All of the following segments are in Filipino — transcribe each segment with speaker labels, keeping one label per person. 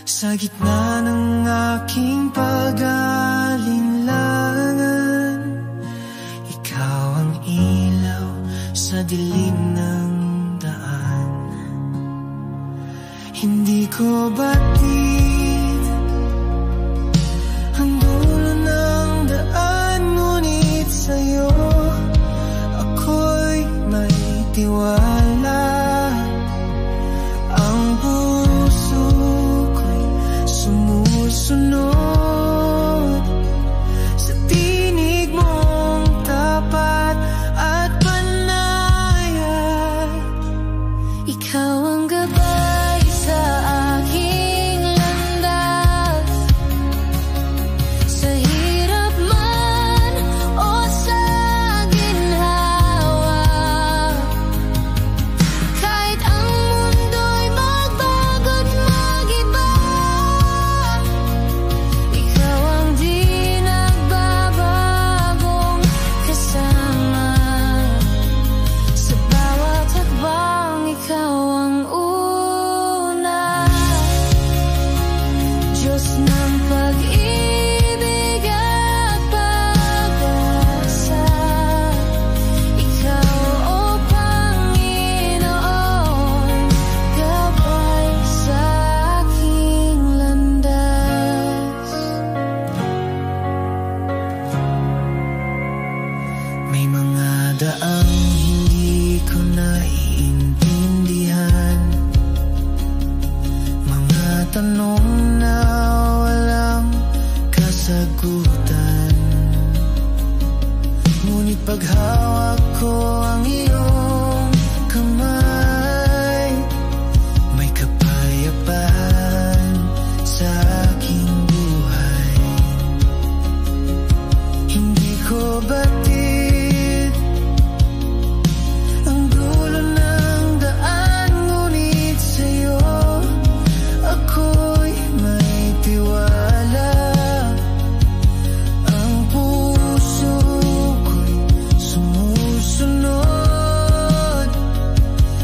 Speaker 1: Sa gitna ng aking pag-alinlangan, ikaw ang ilaw sa dilim ng daan. Hindi ko batid ang dulo ng daan, ngunit sa'yo ako'y may tiwala. Ang puso ko'y sumusunod sa tinig mong tapat at panayam. Ikaw ang gabay sa aking landas, sa hirap man o sa ginhawa. Kahit ang mundo'y magbago't mag-iba, ikaw ang di nagbabagong kasama. Sa bawat hakbang, ikaw ang una. Diyos ng pag-ibig at pag-asa, ikaw, O Panginoon, gabay sa aking landas. May mga daang hindi ko naiintindihan, mga tanong na walang kasagutan. Ngunit paghawak ko ang iyong kamay, may kapayapaan sa aking buhay. Hindi ko batid ang dulo ng daan, ngunit sa'yo ako'y may tiwala. Ang puso ko'y sumusunod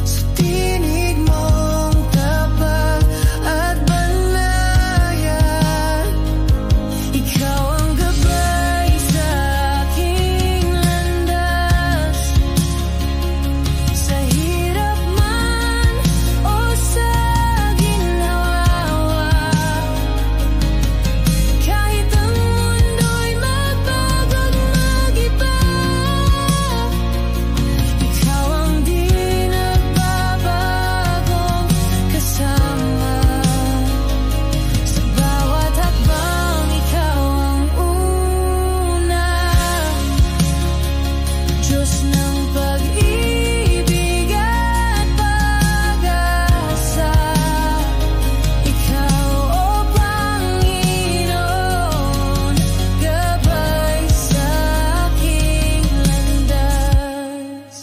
Speaker 1: sa tinig mong tapat at banayad. Ikaw ang gabay sa aking landas, sa hirap man o sa ginhawa. Kahit ang mundo'y magbago't mag-iba, ikaw ang di nagbabagong kasama. Sa bawat hakbang, ikaw ang una. Diyos ng pag-ibig at pag-asa, ikaw, O Panginoon, gabay sa aking landas.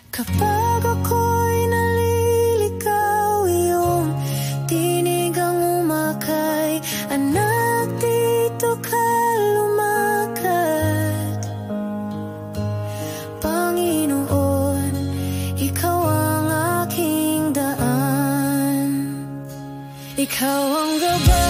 Speaker 1: Kapag ako'y naliligaw, iyong tinig ang umakay. Anak, dito ka lumakad. Panginoon, ikaw ang aking daan. Ikaw ang gabay